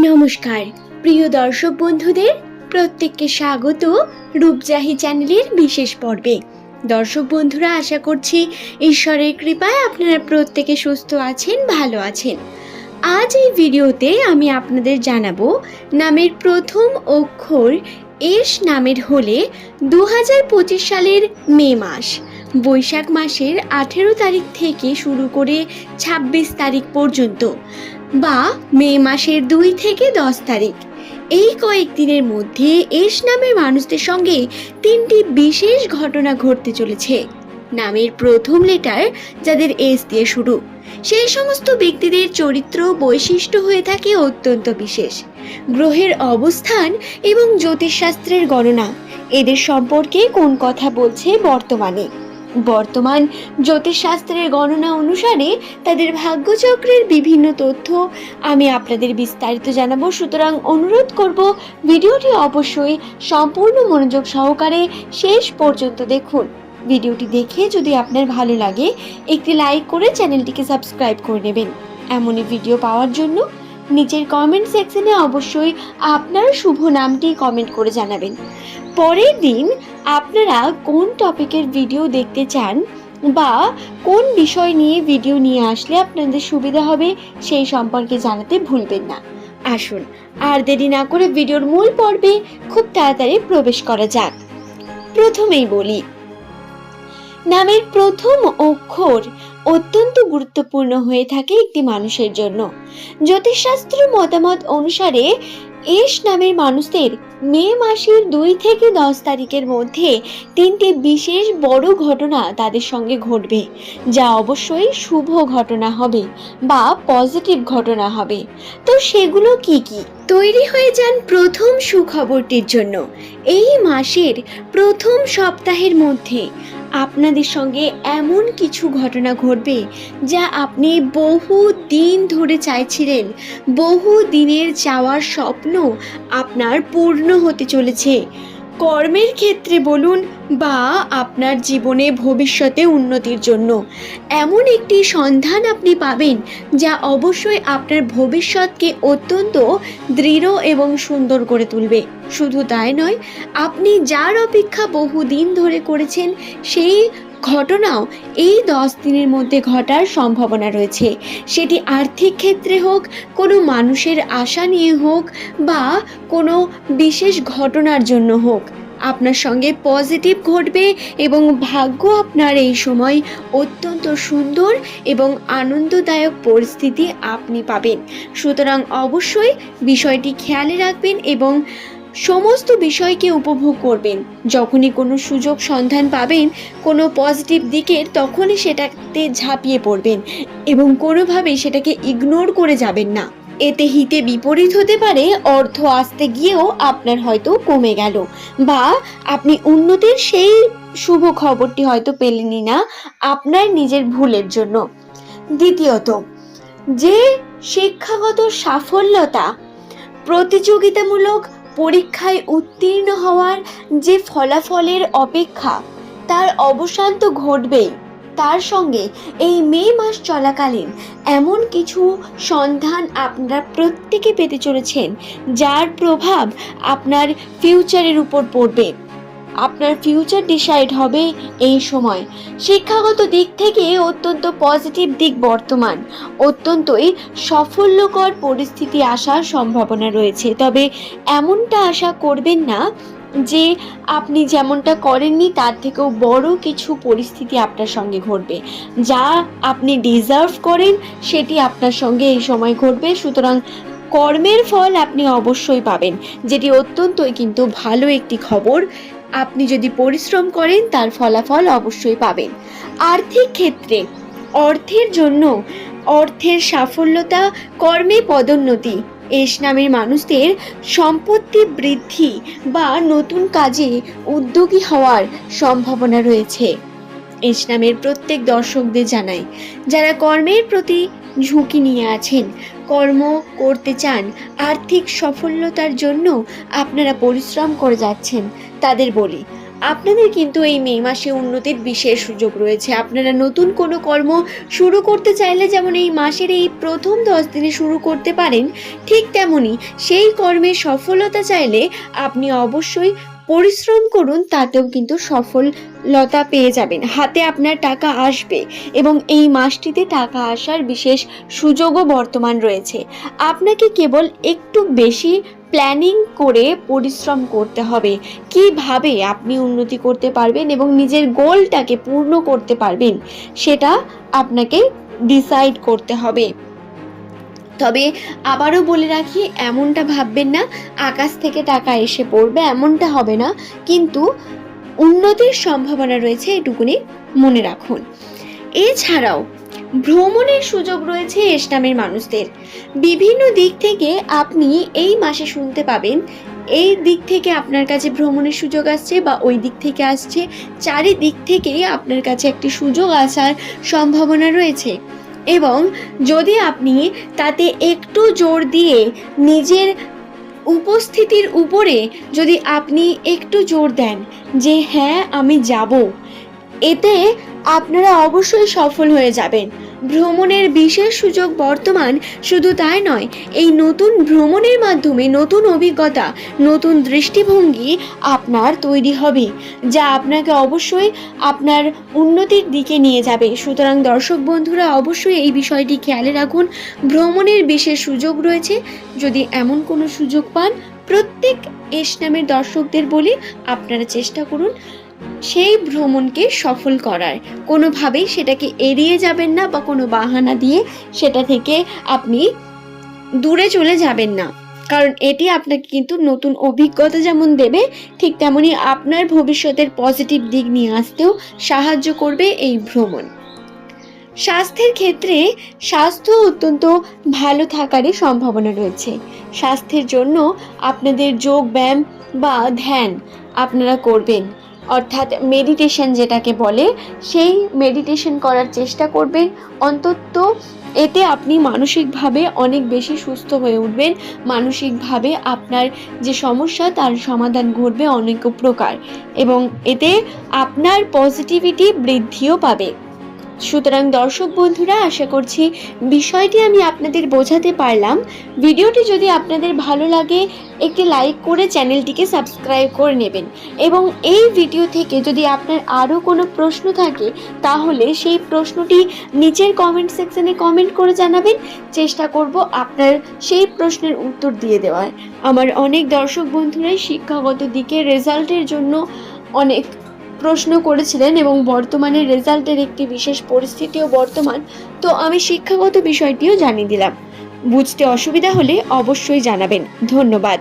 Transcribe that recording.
নমস্কার প্রিয় দর্শক বন্ধুদের, প্রত্যেককে স্বাগত রূপজাহি চ্যানেলের বিশেষ পর্বে। দর্শক বন্ধুরা, আশা করছি ঈশ্বরের কৃপায় আপনারা প্রত্যেকে সুস্থ আছেন, ভালো আছেন। আজ এই ভিডিওতে আমি আপনাদের জানাবো নামের প্রথম অক্ষর এস নামের হলে 2025 সালের মে মাস, বৈশাখ মাসের 18 তারিখ থেকে শুরু করে 26 তারিখ পর্যন্ত, বা মে মাসের 2 থেকে 10 তারিখ, এই কয়েকদিনের মধ্যে এস নামের মানুষদের সঙ্গে 3টি বিশেষ ঘটনা ঘটতে চলেছে। নামের প্রথম লেটার যাদের এস দিয়ে শুরু, সেই সমস্ত ব্যক্তিদের চরিত্র বৈশিষ্ট্য হয়ে থাকে অত্যন্ত বিশেষ। গ্রহের অবস্থান এবং জ্যোতিষশাস্ত্রের গণনা এদের সম্পর্কে কোন কথা বলছে বর্তমান জ্যোতিষশাস্ত্রের গণনা অনুসারে তাদের ভাগ্যচক্রের বিভিন্ন তথ্য আমি আপনাদের বিস্তারিত জানাবো। সুতরাং অনুরোধ করব, ভিডিওটি অবশ্যই সম্পূর্ণ মনোযোগ সহকারে শেষ পর্যন্ত দেখুন। ভিডিওটি দেখে যদি আপনার ভালো লাগে, একটি লাইক করে চ্যানেলটিকে সাবস্ক্রাইব করে নেবেন। এমনই ভিডিও পাওয়ার জন্য নিচের কমেন্ট সেকশনে অবশ্যই আপনার শুভ নামটি কমেন্ট করে জানাবেন। পরের দিন আপনারা কোন টপিকের ভিডিও দেখতে চান বা কোন বিষয় নিয়ে ভিডিও নিয়ে আসলে আপনাদের সুবিধা হবে, সেই সম্পর্কে জানাতে ভুলবেন না। আসুন আর দেরি না করে ভিডিওর মূল পর্বে খুব তাড়াতাড়ি প্রবেশ করা যাক। প্রথমেই বলি, নামের প্রথম অক্ষর অত্যন্ত গুরুত্বপূর্ণ হয়ে থাকে একটি মানুষের জন্য। জ্যোতিষশাস্ত্র মতামত অনুসারে এস নামের মানুষদের মে মাসের 2 থেকে 10 তারিখের মধ্যে 3টি বিশেষ বড় ঘটনা তাদের সঙ্গে ঘটবে, যা অবশ্যই শুভ ঘটনা হবে বা পজিটিভ ঘটনা হবে। তো সেগুলো কি কি? তৈরি হয়ে যান প্রথম সুখবরটির জন্য। এই মাসের প্রথম সপ্তাহের মধ্যে আপনাদের সঙ্গে এমন কিছু ঘটনা ঘটবে যা আপনি বহু দিন ধরে চাইছিলেন। বহু দিনের চাওয়ার স্বপ্ন আপনার পূর্ণ হতে চলেছে। কর্মের ক্ষেত্রে বলুন বা আপনার জীবনে ভবিষ্যতে উন্নতির জন্য এমন একটি সন্ধান আপনি পাবেন যা অবশ্যই আপনার ভবিষ্যৎকে অত্যন্ত দৃঢ় এবং সুন্দর করে তুলবে। শুধু তাই নয়, আপনি যার অপেক্ষা বহুদিন ধরে করেছেন সেই ঘটনাও এই 10 দিনের মধ্যে ঘটার সম্ভাবনা রয়েছে। সেটি আর্থিক ক্ষেত্রে হোক, কোনো মানুষের আশা নিয়ে হোক, বা কোনো বিশেষ ঘটনার জন্য হোক, আপনার সঙ্গে পজিটিভ ঘটবে এবং ভাগ্য আপনার এই সময় অত্যন্ত সুন্দর এবং আনন্দদায়ক পরিস্থিতি আপনি পাবেন। সুতরাং অবশ্যই বিষয়টি খেয়ালে রাখবেন এবং সমস্ত বিষয়কে উপভোগ করবেন। যখনই কোনো সুযোগ সন্ধান পাবেন কোনো পজিটিভ দিকের, তখনই সেটাতে ঝাঁপিয়ে পড়বেন এবং কোনোভাবেই সেটাকে ইগনোর করে যাবেন না। এতে হিতে বিপরীত হতে পারে, অর্থ আসতে গিয়েও আপনার হয়তো কমে গেল, বা আপনি উন্নতির সেই শুভ খবরটি হয়তো পেলেনই না আপনার নিজের ভুলের জন্য। দ্বিতীয়ত, যে শিক্ষাগত সাফল্যতা, প্রতিযোগিতামূলক পরীক্ষায় উত্তীর্ণ হওয়ার যে ফলাফলের অপেক্ষা, তার অবসান তো ঘটবেই। তার সঙ্গে এই মে মাস চলাকালীন এমন কিছু সন্ধান আপনারা প্রত্যেকে পেতে চলেছেন যার প্রভাব আপনার ফিউচারের উপর পড়বে। আপনার ফিউচার ডিসাইড হবে এই সময়। শিক্ষাগত দিক থেকে অত্যন্ত পজিটিভ দিক বর্তমান, অত্যন্তই সাফল্যকর পরিস্থিতি আসার সম্ভাবনা রয়েছে। তবে এমনটা আশা করবেন না যে আপনি যেমনটা করেননি তার থেকেও বড় কিছু পরিস্থিতি আপনার সঙ্গে ঘটবে। যা আপনি ডিজার্ভ করেন সেটি আপনার সঙ্গে এই সময় ঘটবে। সুতরাং কর্মের ফল আপনি অবশ্যই পাবেন, যেটি অত্যন্তই কিন্তু ভালো একটি খবর। আপনি যদি পরিশ্রম করেন তার ফলাফল অবশ্যই পাবেন। আর্থিক ক্ষেত্রে অর্থের জন্য অর্থের সাফল্যতা, কর্মে পদোন্নতি, এস নামের মানুষদের সম্পত্তি বৃদ্ধি বা নতুন কাজে উদ্যোগী হওয়ার সম্ভাবনা রয়েছে। এস নামের প্রত্যেক দর্শকদের জানাই, যারা কর্মের প্রতি ঝুঁকি নিয়ে আছেন, কর্ম করতে চান, আর্থিক সফলতার জন্য আপনারা পরিশ্রম করে যাচ্ছেন, তাদের বলি আপনাদের কিন্তু এই মে মাসে উন্নতির বিশেষ সুযোগ রয়েছে। আপনারা নতুন কোনো কর্ম শুরু করতে চাইলে যেমন এই মাসের এই প্রথম 10 দিনে শুরু করতে পারেন, ঠিক তেমনই সেই কর্মে সফলতা চাইলে আপনি অবশ্যই পরিশ্রম করুন, তাতেও কিন্তু সফলতা পেয়ে যাবেন। হাতে আপনার টাকা আসবে এবং এই মাসটিতে টাকা আসার বিশেষ সুযোগও বর্তমান রয়েছে। আপনাকে কেবল একটু বেশি প্ল্যানিং করে পরিশ্রম করতে হবে। কিভাবে আপনি উন্নতি করতে পারবেন এবং নিজের গোলটাকে পূর্ণ করতে পারবেন সেটা আপনাকে ডিসাইড করতে হবে। তবে আবারও বলে রাখি, এমনটা ভাববেন না আকাশ থেকে টাকা এসে পড়বে, এমনটা হবে না, কিন্তু উন্নতির সম্ভাবনা রয়েছে, এটুকুনি মনে রাখুন। এছাড়াও ভ্রমণের সুযোগ রয়েছে এস নামের মানুষদের। বিভিন্ন দিক থেকে আপনি এই মাসে শুনতে পাবেন এই দিক থেকে আপনার কাছে ভ্রমণের সুযোগ আসছে বা ওই দিক থেকে আসছে, চারিদিক থেকেই আপনার কাছে একটি সুযোগ আসার সম্ভাবনা রয়েছে। এবং যদি আপনি তাতে একটু জোর দিয়ে নিজের উপস্থিতির উপরে যদি আপনি একটু জোর দেন যে হ্যাঁ আমি যাব, এতে আপনারা অবশ্যই সফল হয়ে যাবেন। ভ্রমণের বিশেষ সুযোগ বর্তমান, শুধু তাই নয়, এই নতুন ভ্রমণের মাধ্যমে নতুন অভিজ্ঞতা, নতুন দৃষ্টিভঙ্গি আপনার তৈরি হবে, যা আপনাকে অবশ্যই আপনার উন্নতির দিকে নিয়ে যাবে। সুতরাং দর্শক বন্ধুরা অবশ্যই এই বিষয়টি খেয়ালে রাখুন। ভ্রমণের বিশেষ সুযোগ রয়েছে, যদি এমন কোনো সুযোগ পান, প্রত্যেক এস নামের দর্শকদের বলি আপনারা চেষ্টা করুন সেই ভ্রমণকে সফল করার। কোনোভাবেই সেটাকে এড়িয়ে যাবেন না বা কোনো বাহানা দিয়ে সেটা থেকে আপনি দূরে চলে যাবেন না, কারণ এটি আপনাকে কিন্তু নতুন অভিজ্ঞতা যেমন দেবে, ঠিক তেমনি আপনার ভবিষ্যতের পজিটিভ দিক নিয়ে আসতেও সাহায্য করবে এই ভ্রমণ। স্বাস্থ্যের ক্ষেত্রে স্বাস্থ্য অত্যন্ত ভালো থাকারই সম্ভাবনা রয়েছে। স্বাস্থ্যের জন্য আপনাদের যোগ ব্যায়াম বা ধ্যান আপনারা করবেন, অর্থাৎ মেডিটেশন যেটাকে বলে, সেই মেডিটেশন করার চেষ্টা করবেন অন্তত। এতে আপনি মানসিকভাবে অনেক বেশি সুস্থ হয়ে উঠবেন। মানসিকভাবে আপনার যে সমস্যা তার সমাধান ঘটবে অনেক প্রকার, এবং এতে আপনার পজিটিভিটি বৃদ্ধিও পাবে। সুতরাং দর্শক বন্ধুরা, আশা করছি বিষয়টি আমি আপনাদের বোঝাতে পারলাম। ভিডিওটি যদি আপনাদের ভালো লাগে একটি লাইক করে চ্যানেলটিকে সাবস্ক্রাইব করে নেবেন, এবং এই ভিডিও থেকে যদি আপনার আরও কোনো প্রশ্ন থাকে তাহলে সেই প্রশ্নটি নিচের কমেন্ট সেকশনে কমেন্ট করে জানাবেন। চেষ্টা করব আপনার সেই প্রশ্নের উত্তর দিয়ে দেওয়ার। আমার অনেক দর্শক বন্ধুরাই শিক্ষাগত দিকে রেজাল্টের জন্য অনেক প্রশ্ন করেছিলেন এবং বর্তমানে রেজাল্টের একটি বিশেষ পরিস্থিতিও বর্তমান, তো আমি শিক্ষাগত বিষয়টিও জানিয়ে দিলাম। বুঝতে অসুবিধা হলে অবশ্যই জানাবেন। ধন্যবাদ।